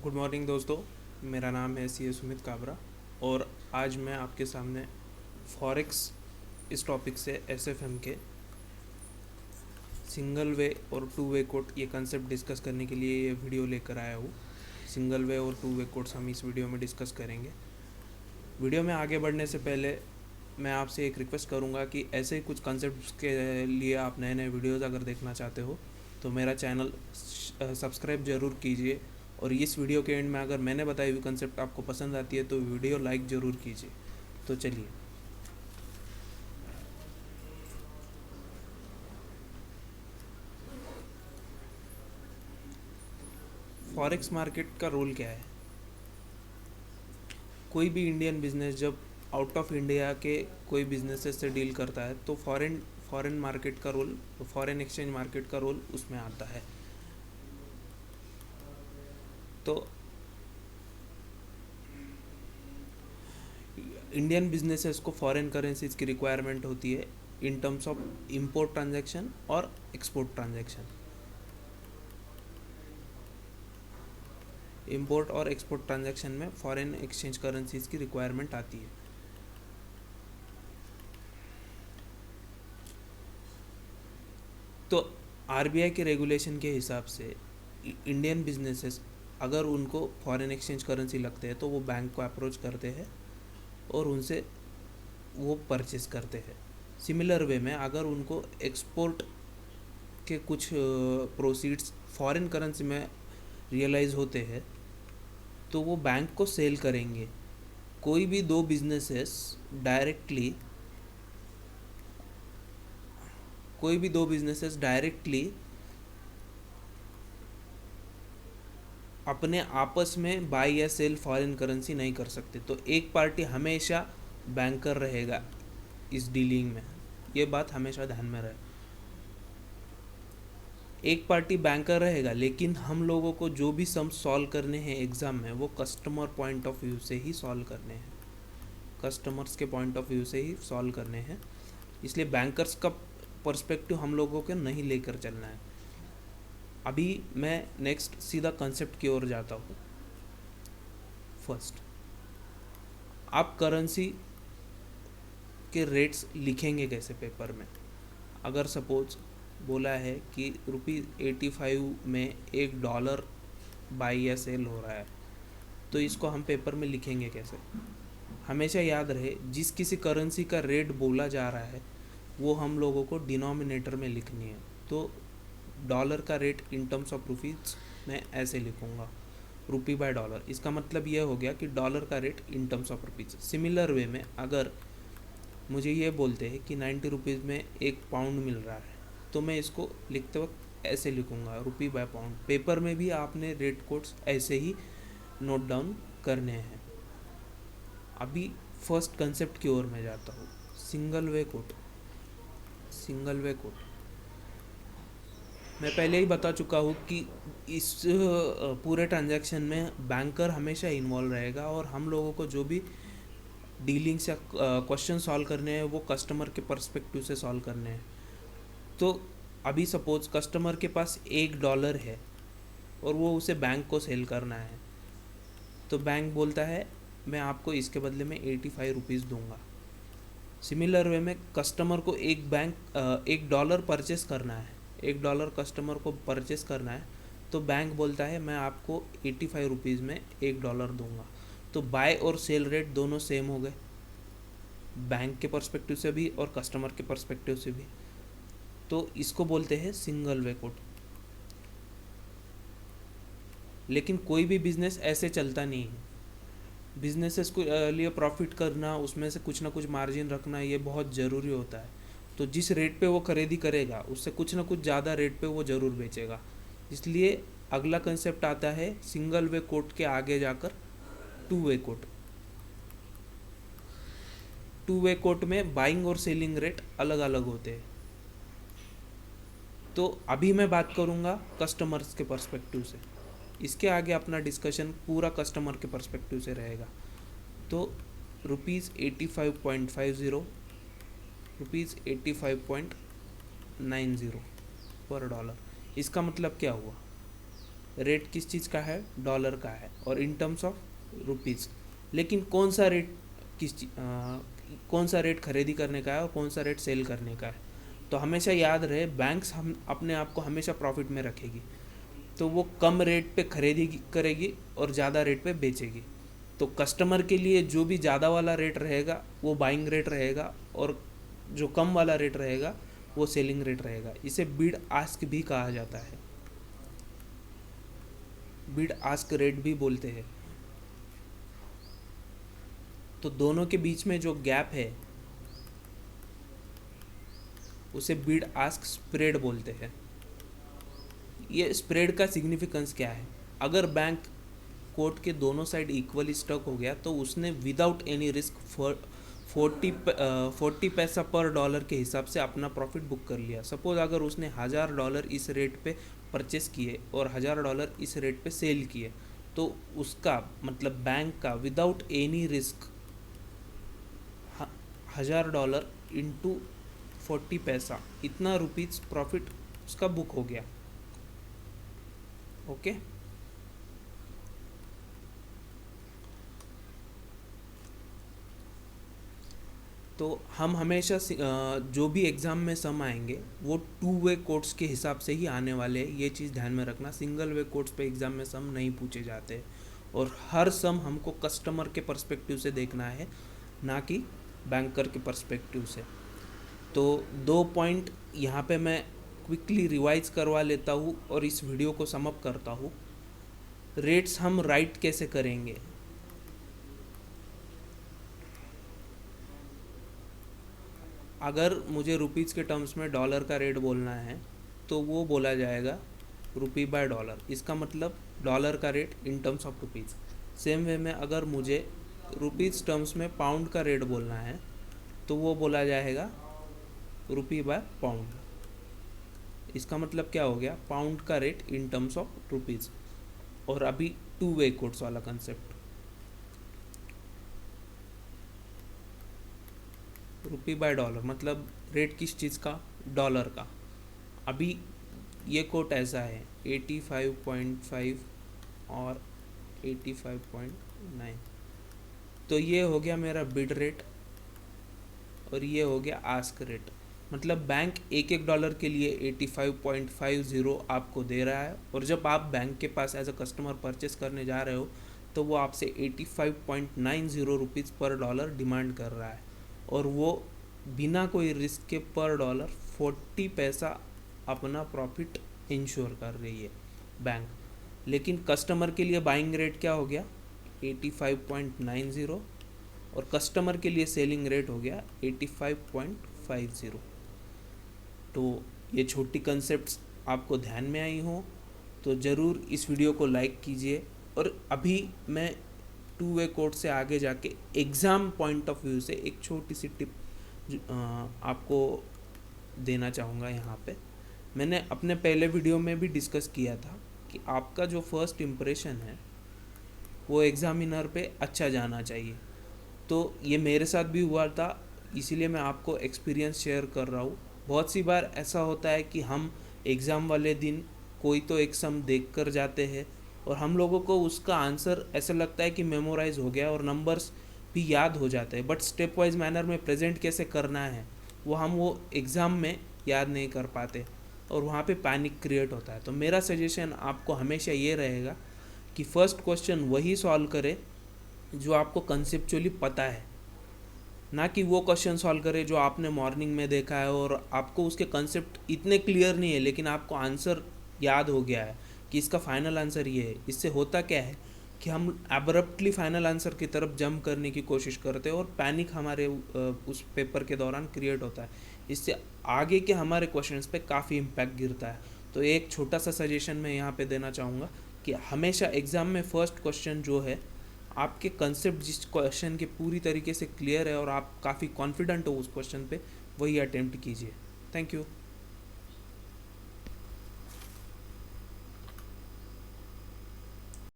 Good morning दोस्तों। मेरा नाम है सी ए सुमित काबरा और आज मैं आपके सामने फॉरेक्स इस टॉपिक से एस एफ एम के सिंगल वे और टू वे कोट ये कंसेप्ट डिस्कस करने के लिए ये वीडियो लेकर आया हूँ। सिंगल वे और टू वे कोट्स हम इस वीडियो में डिस्कस करेंगे। वीडियो में आगे बढ़ने से पहले मैं आपसे एक रिक्वेस्ट करूँगा कि ऐसे ही कुछ कंसेप्ट के लिए आप नए नए वीडियोज़ अगर देखना चाहते हो तो मेरा चैनल सब्सक्राइब ज़रूर कीजिए। और इस वीडियो के एंड में अगर मैंने बताई हुई कंसेप्ट आपको पसंद आती है तो वीडियो लाइक ज़रूर कीजिए। तो चलिए, फॉरेक्स मार्केट का रोल क्या है। कोई भी इंडियन बिजनेस जब आउट ऑफ इंडिया के कोई बिजनेसेस से डील करता है तो फॉरेन फॉरेन मार्केट का रोल, फॉरेन एक्सचेंज मार्केट का रोल उसमें आता है। तो इंडियन बिजनेसेस को फॉरेन करेंसीज की रिक्वायरमेंट होती है in terms of import transaction और एक्सपोर्ट ट्रांजैक्शन। इंपोर्ट और एक्सपोर्ट ट्रांजैक्शन में फॉरेन एक्सचेंज करेंसीज की रिक्वायरमेंट आती है। तो आरबीआई के रेगुलेशन के हिसाब से इंडियन बिजनेसेस अगर उनको फॉरेन एक्सचेंज करेंसी लगते हैं तो वो बैंक को अप्रोच करते हैं और उनसे वो परचेस करते हैं। सिमिलर वे में अगर उनको एक्सपोर्ट के कुछ प्रोसीड्स फॉरेन करेंसी में रियलाइज़ होते हैं तो वो बैंक को सेल करेंगे। कोई भी दो बिजनेसेस डायरेक्टली कोई भी दो बिजनेसेस डायरेक्टली अपने आपस में बाय या सेल फॉरेन करेंसी नहीं कर सकते। तो एक पार्टी हमेशा बैंकर रहेगा इस डीलिंग में। ये बात हमेशा ध्यान में रहे। एक पार्टी बैंकर रहेगा लेकिन हम लोगों को जो भी सम सॉल्व करने हैं एग्ज़ाम में वो कस्टमर पॉइंट ऑफ व्यू से ही सॉल्व करने हैं, कस्टमर्स के पॉइंट ऑफ व्यू से ही सॉल्व करने हैं। इसलिए बैंकर्स का पर्सपेक्टिव हम लोगों को नहीं लेकर चलना है। अभी मैं नेक्स्ट सीधा कंसेप्ट की ओर जाता हूँ। फर्स्ट, आप करेंसी के रेट्स लिखेंगे कैसे पेपर में। अगर सपोज बोला है कि ₹85 में $1 बाई या सेल हो रहा है तो इसको हम पेपर में लिखेंगे कैसे। हमेशा याद रहे जिस किसी करेंसी का रेट बोला जा रहा है वो हम लोगों को डिनोमिनेटर में लिखनी है। तो डॉलर का rate in terms of rupees मैं ऐसे लिखूँगा, रुपी बाय डॉलर। इसका मतलब यह हो गया कि डॉलर का rate in terms of rupees. Similar way में अगर मुझे ये बोलते हैं कि 90 रुपीज़ में 1 पाउंड मिल रहा है तो मैं इसको लिखते वक्त ऐसे लिखूँगा, रुपी बाय पाउंड। पेपर में भी आपने रेट कोड्स ऐसे ही नोट डाउन करने हैं। अभी फर्स्ट कंसेप्ट की ओर मैं जाता हूँ, single way quote. Single way quote मैं पहले ही बता चुका हूँ कि इस पूरे ट्रांजैक्शन में बैंकर हमेशा इन्वॉल्व रहेगा और हम लोगों को जो भी डीलिंग्स या क्वेश्चन सॉल्व करने हैं वो कस्टमर के पर्सपेक्टिव से सॉल्व करने हैं। तो अभी सपोज कस्टमर के पास $1 है और वो उसे बैंक को सेल करना है तो बैंक बोलता है मैं आपको इसके बदले में 85 रुपीज़ दूंगा। सिमिलर वे में कस्टमर को $1 परचेस करना है, $1 कस्टमर को परचेस करना है तो बैंक बोलता है मैं आपको 85 रुपीज़ में $1 दूंगा। तो बाय और सेल रेट दोनों सेम हो गए, बैंक के पर्सपेक्टिव से भी और कस्टमर के पर्सपेक्टिव से भी। तो इसको बोलते हैं सिंगल वे कोट। लेकिन कोई भी बिजनेस ऐसे चलता नहीं है। बिजनेसेस को लिए प्रॉफिट करना, उसमें से कुछ ना कुछ मार्जिन रखना ये बहुत ज़रूरी होता है। तो जिस रेट पे वो खरीदी करेगा उससे कुछ ना कुछ ज़्यादा रेट पे वो ज़रूर बेचेगा। इसलिए अगला कंसेप्ट आता है सिंगल वे कोट के आगे जाकर two way quote. Two way quote में बाइंग और सेलिंग रेट अलग अलग होते हैं। तो अभी मैं बात करूँगा कस्टमर्स के पर्सपेक्टिव से। इसके आगे अपना डिस्कशन पूरा कस्टमर के पर्सपेक्टिव से रहेगा। तो ₹85.50, ₹85.90 पर डॉलर। इसका मतलब क्या हुआ, रेट किस चीज़ का है, डॉलर का है, और इन टर्म्स ऑफ रुपीज़। लेकिन कौन सा रेट कौन सा रेट खरीदी करने का है और कौन सा रेट सेल करने का है। तो हमेशा याद रहे, बैंक्स हम अपने आप को हमेशा प्रॉफिट में रखेगी, तो वो कम रेट पे खरीदी करेगी और ज़्यादा रेट पे बेचेगी। तो कस्टमर के लिए जो भी ज़्यादा वाला रेट रहेगा वो बाइंग रेट रहेगा, और जो कम वाला रेट रहेगा वो सेलिंग रेट रहेगा। इसे बिड आस्क भी कहा जाता है, बिड आस्क रेट भी बोलते हैं। तो दोनों के बीच में जो गैप है उसे बिड आस्क स्प्रेड बोलते हैं। ये स्प्रेड का सिग्निफिकेंस क्या है, अगर बैंक कोर्ट के दोनों साइड इक्वली स्टक हो गया तो उसने विदाउट एनी रिस्क 40 पैसा पर डॉलर के हिसाब से अपना प्रॉफिट बुक कर लिया। सपोज अगर उसने $1000 इस रेट पे परचेस किए और $1000 इस रेट पे सेल किए, तो उसका मतलब बैंक का विदाउट एनी रिस्क $1000 इंटू 40 पैसा, इतना रुपीज़ प्रॉफिट उसका बुक हो गया। ओके, तो हम हमेशा जो भी एग्ज़ाम में सम आएंगे वो 2 वे कोट्स के हिसाब से ही आने वाले हैं। ये चीज़ ध्यान में रखना, सिंगल वे कोट्स पे एग्ज़ाम में सम नहीं पूछे जाते, और हर सम हमको कस्टमर के पर्सपेक्टिव से देखना है, ना कि बैंकर के पर्सपेक्टिव से। तो 2 पॉइंट यहाँ पे मैं क्विकली रिवाइज करवा लेता हूँ और इस वीडियो को समअप करता हूँ। रेट्स हम राइट कैसे करेंगे, अगर मुझे रुपीज़ के टर्म्स में डॉलर का रेट बोलना है तो वो बोला जाएगा रुपी बाय डॉलर। इसका मतलब डॉलर का rate in terms of rupees. Same way में अगर मुझे रुपीज़ टर्म्स में पाउंड का रेट बोलना है तो वो बोला जाएगा रुपी बाय पाउंड। इसका मतलब क्या हो गया, पाउंड का rate in terms of rupees. और अभी 2 वे कोट्स वाला कंसेप्ट, रुपी बाय डॉलर मतलब रेट किस चीज़ का, डॉलर का। अभी ये कोट ऐसा है 85.5 और 85.9, तो ये हो गया मेरा बिड रेट और ये हो गया आस्क रेट। मतलब बैंक एक डॉलर के लिए 85.50 आपको दे रहा है, और जब आप बैंक के पास एज अ कस्टमर परचेस करने जा रहे हो तो वो आपसे 85.90 रुपीज़ पर डॉलर डिमांड कर रहा है, और वो बिना कोई रिस्क के पर डॉलर 40 पैसा अपना प्रॉफिट इंश्योर कर रही है बैंक। लेकिन कस्टमर के लिए बाइंग रेट क्या हो गया 85.90, और कस्टमर के लिए सेलिंग रेट हो गया 85.50। तो ये छोटी कंसेप्ट्स आपको ध्यान में आई हो तो ज़रूर इस वीडियो को लाइक कीजिए। और अभी मैं 2 वे कोट से आगे जाके एग्ज़ाम पॉइंट ऑफ व्यू से एक छोटी सी टिप आपको देना चाहूँगा। यहाँ पे मैंने अपने पहले वीडियो में भी डिस्कस किया था कि आपका जो फर्स्ट इम्प्रेशन है वो एग्ज़ामिनर पे अच्छा जाना चाहिए। तो ये मेरे साथ भी हुआ था, इसीलिए मैं आपको एक्सपीरियंस शेयर कर रहा हूँ। बहुत सी बार ऐसा होता है कि हम एग्ज़ाम वाले दिन कोई तो एक सम देख कर जाते हैं और हम लोगों को उसका आंसर ऐसा लगता है कि मेमोराइज हो गया और नंबर्स भी याद हो जाते हैं, बट स्टेप वाइज मैनर में प्रेजेंट कैसे करना है वो एग्ज़ाम में याद नहीं कर पाते और वहाँ पे पैनिक क्रिएट होता है। तो मेरा सजेशन आपको हमेशा ये रहेगा कि फ़र्स्ट क्वेश्चन वही सॉल्व करें जो आपको कंसेप्चुअली पता है, ना कि वो क्वेश्चन सॉल्व करें जो आपने मॉर्निंग में देखा है और आपको उसके कंसेप्ट इतने क्लियर नहीं है लेकिन आपको आंसर याद हो गया है कि इसका फाइनल आंसर ये है। इससे होता क्या है कि हम एब्रप्टली फाइनल आंसर की तरफ जंप करने की कोशिश करते हैं और पैनिक हमारे उस पेपर के दौरान क्रिएट होता है। इससे आगे के हमारे क्वेश्चंस पे काफ़ी इम्पैक्ट गिरता है। तो एक छोटा सा सजेशन मैं यहाँ पे देना चाहूँगा कि हमेशा एग्ज़ाम में फ़र्स्ट क्वेश्चन जो है आपके कंसेप्ट जिस क्वेश्चन के पूरी तरीके से क्लियर है और आप काफ़ी कॉन्फिडेंट हो उस क्वेश्चन पे, वही अटेम्प्ट कीजिए। Thank you.